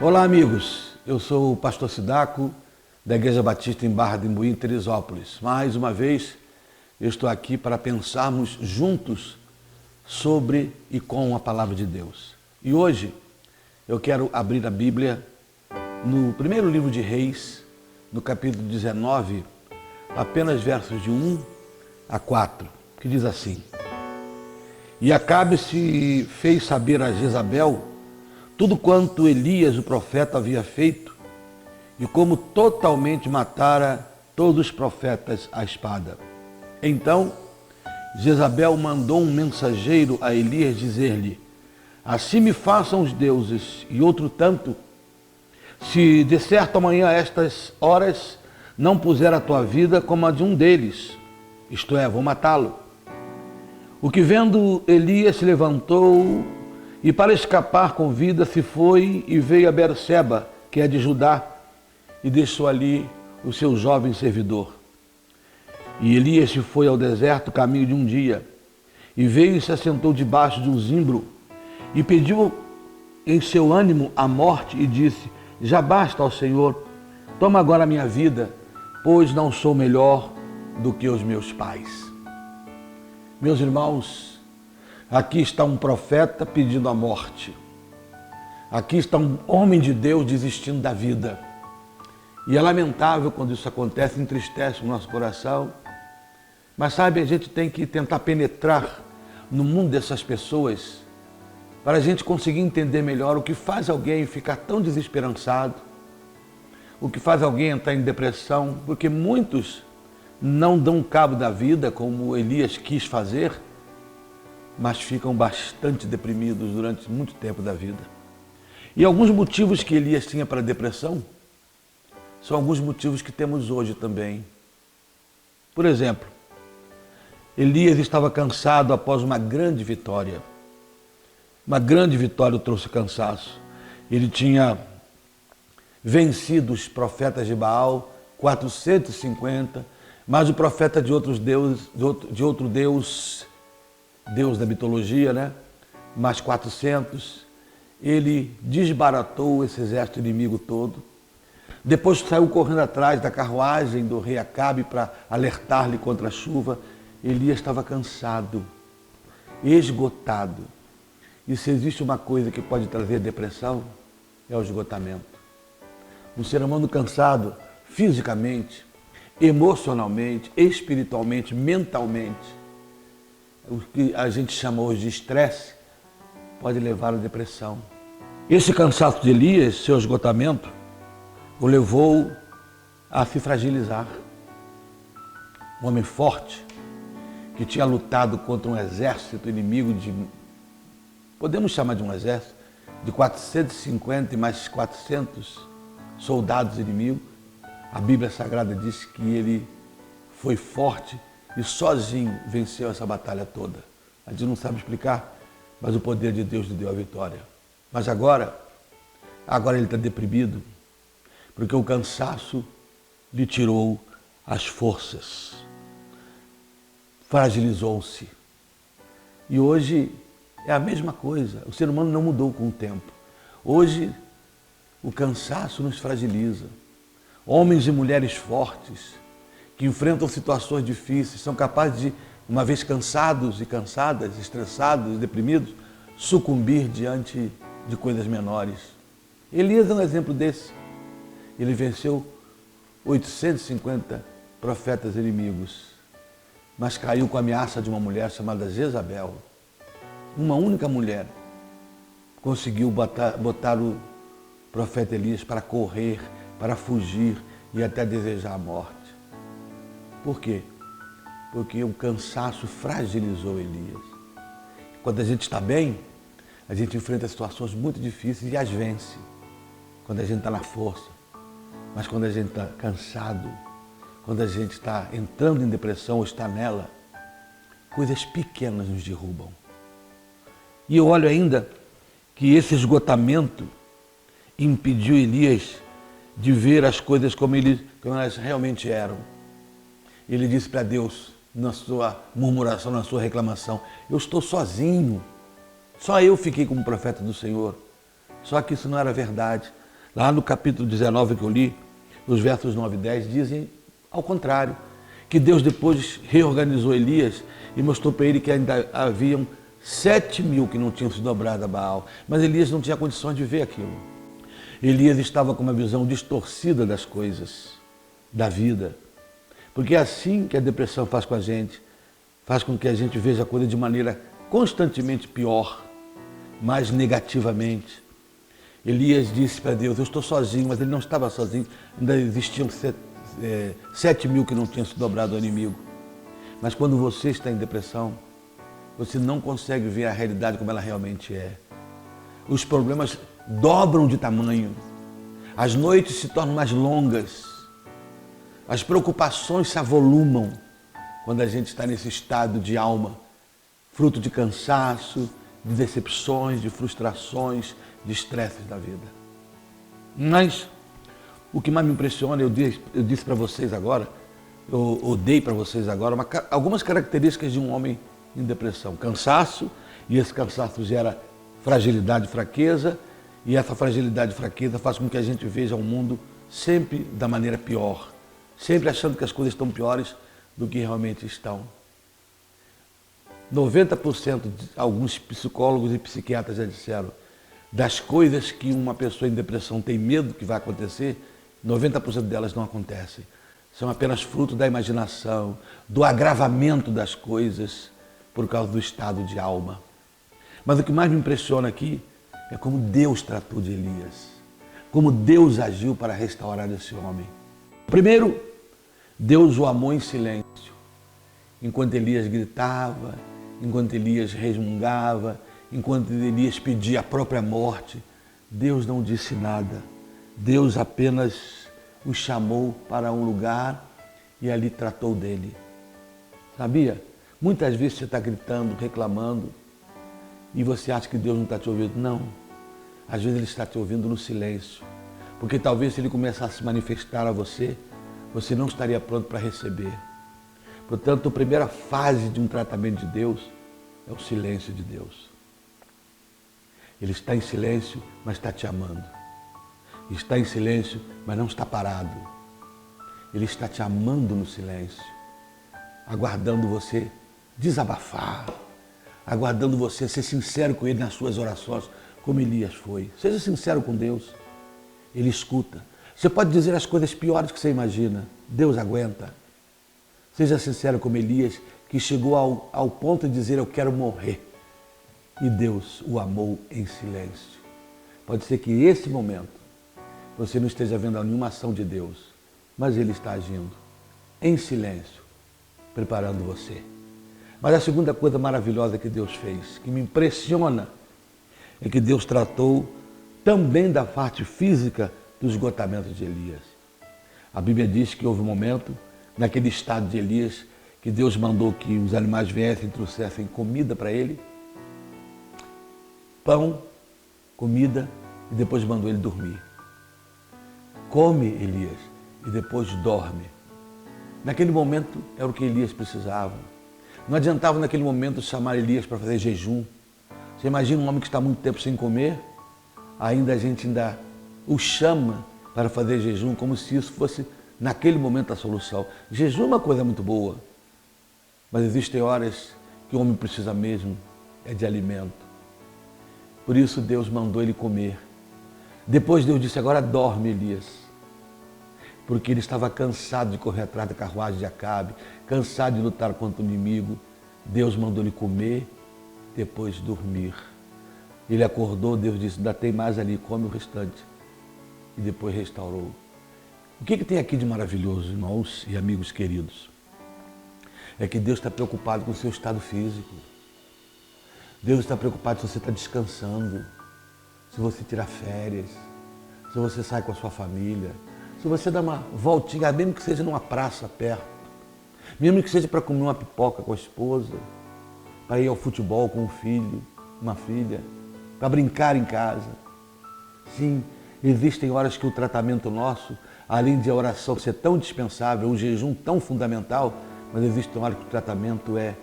Olá, amigos. Eu sou o pastor Sidaco, da Igreja Batista em Barra de Imbuí, em Teresópolis. Mais uma vez, eu estou aqui para pensarmos juntos sobre e com a Palavra de Deus. E hoje, eu quero abrir a Bíblia no primeiro livro de Reis, no capítulo 19, apenas versos de 1 a 4, que diz assim: E Acabe se fez saber a Jezabel tudo quanto Elias, o profeta, havia feito, e como totalmente matara todos os profetas à espada. Então, Jezabel mandou um mensageiro a Elias dizer-lhe: Assim me façam os deuses, e outro tanto, se de certo amanhã a estas horas não puser a tua vida como a de um deles, isto é, vou matá-lo. O que vendo Elias se levantou e para escapar com vida se foi e veio a Berseba, que é de Judá, e deixou ali o seu jovem servidor. E Elias se foi ao deserto caminho de um dia, e veio e se assentou debaixo de um zimbro, e pediu em seu ânimo a morte, e disse: Já basta, ó Senhor, toma agora a minha vida, pois não sou melhor do que os meus pais. Meus irmãos, aqui está um profeta pedindo a morte. Aqui está um homem de Deus desistindo da vida. E é lamentável quando isso acontece, entristece o nosso coração. Mas sabe, a gente tem que tentar penetrar no mundo dessas pessoas para a gente conseguir entender melhor o que faz alguém ficar tão desesperançado, o que faz alguém entrar em depressão, porque muitos não dão cabo da vida como Elias quis fazer, mas ficam bastante deprimidos durante muito tempo da vida. E alguns motivos que Elias tinha para a depressão são alguns motivos que temos hoje também. Por exemplo, Elias estava cansado após uma grande vitória. Uma grande vitória o trouxe cansaço. Ele tinha vencido os profetas de Baal, 450, mas o profeta de outros deuses, de outro Deus da mitologia, né? Mais 400, ele desbaratou esse exército inimigo todo. Depois saiu correndo atrás da carruagem do rei Acabe para alertar-lhe contra a chuva. Elias estava cansado, esgotado. E se existe uma coisa que pode trazer depressão, é o esgotamento. Um ser humano cansado, fisicamente, emocionalmente, espiritualmente, mentalmente, o que a gente chama hoje de estresse, pode levar à depressão. Esse cansaço de Elias, seu esgotamento, o levou a se fragilizar. Um homem forte, que tinha lutado contra um exército inimigo podemos chamar de um exército, de 450 e mais 400 soldados inimigos. A Bíblia Sagrada diz que ele foi forte e sozinho venceu essa batalha toda. A gente não sabe explicar, mas o poder de Deus lhe deu a vitória. Mas agora ele está deprimido, porque o cansaço lhe tirou as forças. Fragilizou-se. E hoje é a mesma coisa. O ser humano não mudou com o tempo. Hoje o cansaço nos fragiliza. Homens e mulheres fortes, que enfrentam situações difíceis, são capazes de, uma vez cansados e cansadas, estressados e deprimidos, sucumbir diante de coisas menores. Elias é um exemplo desse. Ele venceu 850 profetas inimigos, mas caiu com a ameaça de uma mulher chamada Jezabel. Uma única mulher conseguiu botar o profeta Elias para correr, para fugir e até desejar a morte. Por quê? Porque o cansaço fragilizou Elias. Quando a gente está bem, a gente enfrenta situações muito difíceis e as vence. Quando a gente está na força. Mas quando a gente está cansado, quando a gente está entrando em depressão ou está nela, coisas pequenas nos derrubam. E eu olho ainda que esse esgotamento impediu Elias de ver as coisas como elas realmente eram. Ele disse para Deus, na sua murmuração, na sua reclamação: eu estou sozinho, só eu fiquei como profeta do Senhor. Só que isso não era verdade. Lá no capítulo 19 que eu li, os versos 9 e 10 dizem ao contrário, que Deus depois reorganizou Elias e mostrou para ele que ainda haviam 7.000 que não tinham se dobrado a Baal, mas Elias não tinha condições de ver aquilo. Elias estava com uma visão distorcida das coisas, da vida, porque é assim que a depressão faz com a gente, faz com que a gente veja a coisa de maneira constantemente pior, mais negativamente. Elias disse para Deus, eu estou sozinho, mas ele não estava sozinho, ainda existiam 7.000 que não tinham se dobrado ao inimigo. Mas quando você está em depressão, você não consegue ver a realidade como ela realmente é. Os problemas dobram de tamanho, as noites se tornam mais longas, as preocupações se avolumam quando a gente está nesse estado de alma, fruto de cansaço, de decepções, de frustrações, de estresses da vida. Mas o que mais me impressiona, eu disse para vocês agora, eu dei para vocês agora algumas características de um homem em depressão. Cansaço, e esse cansaço gera fragilidade e fraqueza, e essa fragilidade e fraqueza faz com que a gente veja o mundo sempre da maneira pior, sempre achando que as coisas estão piores do que realmente estão. 90% de alguns psicólogos e psiquiatras já disseram, das coisas que uma pessoa em depressão tem medo que vai acontecer, 90% delas não acontecem. São apenas fruto da imaginação, do agravamento das coisas por causa do estado de alma. Mas o que mais me impressiona aqui é como Deus tratou de Elias, como Deus agiu para restaurar esse homem. Primeiro, Deus o amou em silêncio, enquanto Elias gritava, enquanto Elias resmungava, enquanto Elias pedia a própria morte. Deus não disse nada. Deus apenas o chamou para um lugar e ali tratou dele. Sabia? Muitas vezes você está gritando, reclamando e você acha que Deus não está te ouvindo. Não. Às vezes Ele está te ouvindo no silêncio. Porque talvez se Ele começasse a se manifestar a você, você não estaria pronto para receber. Portanto, a primeira fase de um tratamento de Deus é o silêncio de Deus. Ele está em silêncio, mas está te amando. Está em silêncio, mas não está parado. Ele está te amando no silêncio, aguardando você desabafar, aguardando você ser sincero com Ele nas suas orações, como Elias foi. Seja sincero com Deus, Ele escuta. Você pode dizer as coisas piores que você imagina, Deus aguenta. Seja sincero como Elias, que chegou ao ponto de dizer, eu quero morrer. E Deus o amou em silêncio. Pode ser que esse momento você não esteja vendo nenhuma ação de Deus, mas Ele está agindo em silêncio, preparando você. Mas a segunda coisa maravilhosa que Deus fez, que me impressiona, é que Deus tratou também da parte física do esgotamento de Elias. A Bíblia diz que houve um momento, naquele estado de Elias, que Deus mandou que os animais viessem e trouxessem comida para ele, pão, comida, e depois mandou ele dormir. Come, Elias, e depois dorme. Naquele momento era o que Elias precisava. Não adiantava naquele momento chamar Elias para fazer jejum. Você imagina um homem que está muito tempo sem comer, ainda a gente o chama para fazer jejum, como se isso fosse naquele momento a solução. Jejum é uma coisa muito boa, mas existem horas que o homem precisa mesmo de alimento. Por isso Deus mandou ele comer. Depois Deus disse, agora dorme, Elias. Porque ele estava cansado de correr atrás da carruagem de Acabe, cansado de lutar contra o inimigo. Deus mandou ele comer, depois dormir. Ele acordou, Deus disse, ainda tem mais ali, come o restante. E depois restaurou. O que tem aqui de maravilhoso, irmãos e amigos queridos? É que Deus está preocupado com o seu estado físico. Deus está preocupado se você está descansando, se você tirar férias, se você sai com a sua família, se você dá uma voltinha, mesmo que seja numa praça perto, mesmo que seja para comer uma pipoca com a esposa, para ir ao futebol com um filho, uma filha, para brincar em casa. Sim, existem horas que o tratamento nosso, além de a oração ser tão dispensável, o jejum tão fundamental, mas existem horas que o tratamento é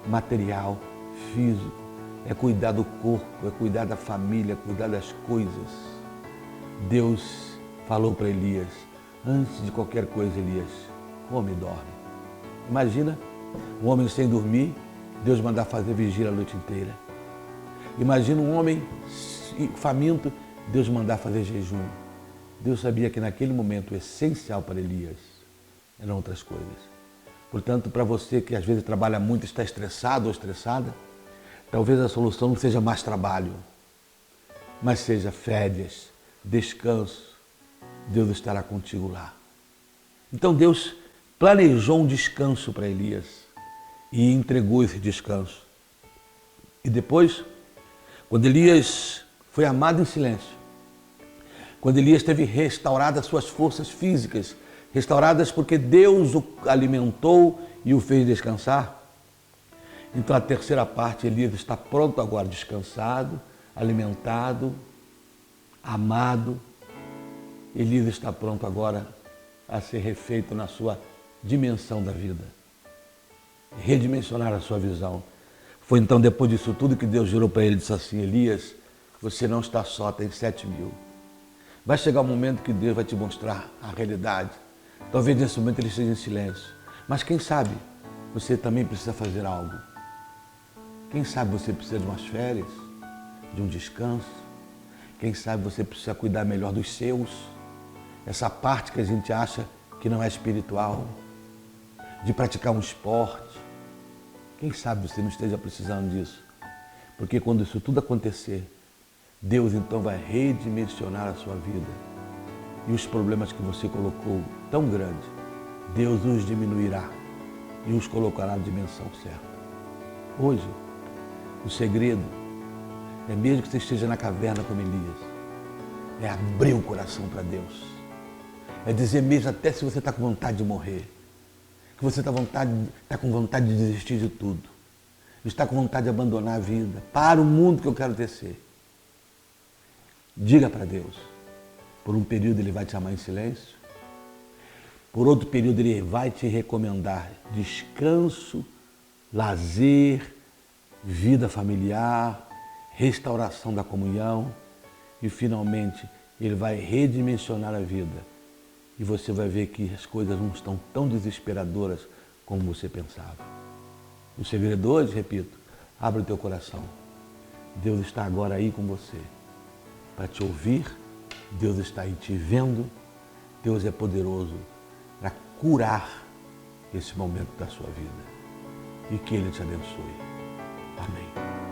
material, físico, é cuidar do corpo, é cuidar da família, é cuidar das coisas. Deus falou para Elias, antes de qualquer coisa, Elias, come e dorme. Imagina um homem sem dormir, Deus mandar fazer vigília a noite inteira. Imagina um homem faminto, Deus mandar fazer jejum. Deus sabia que naquele momento o essencial para Elias eram outras coisas. Portanto, para você que às vezes trabalha muito, está estressado ou estressada, talvez a solução não seja mais trabalho, mas seja férias, descanso. Deus estará contigo lá. Então Deus planejou um descanso para Elias e entregou esse descanso. E depois, quando Elias foi amado em silêncio, quando Elias teve restauradas suas forças físicas, restauradas porque Deus o alimentou e o fez descansar, então a terceira parte, Elias está pronto agora, descansado, alimentado, amado. Elias está pronto agora a ser refeito na sua dimensão da vida, redimensionar a sua visão. Foi então depois disso tudo que Deus jurou para ele, disse assim, Elias, você não está só, tem 7.000. Vai chegar um momento que Deus vai te mostrar a realidade. Talvez nesse momento ele esteja em silêncio, mas quem sabe você também precisa fazer algo. Quem sabe você precisa de umas férias, de um descanso. Quem sabe você precisa cuidar melhor dos seus. Essa parte que a gente acha que não é espiritual, de praticar um esporte. Quem sabe você não esteja precisando disso. Porque quando isso tudo acontecer, Deus então vai redimensionar a sua vida. E os problemas que você colocou tão grandes, Deus os diminuirá e os colocará na dimensão certa. Hoje, o segredo é mesmo que você esteja na caverna como Elias, é abrir o coração para Deus. É dizer mesmo até se você está com vontade de morrer, que você está com vontade de desistir de tudo, está com vontade de abandonar a vida, para o mundo que eu quero tecer. Diga para Deus, por um período Ele vai te amar em silêncio, por outro período Ele vai te recomendar descanso, lazer, vida familiar, restauração da comunhão e finalmente Ele vai redimensionar a vida e você vai ver que as coisas não estão tão desesperadoras como você pensava. O segredo hoje, repito, abre o teu coração. Deus está agora aí com você para te ouvir, Deus está aí te vendo, Deus é poderoso para curar esse momento da sua vida. E que Ele te abençoe. Amém.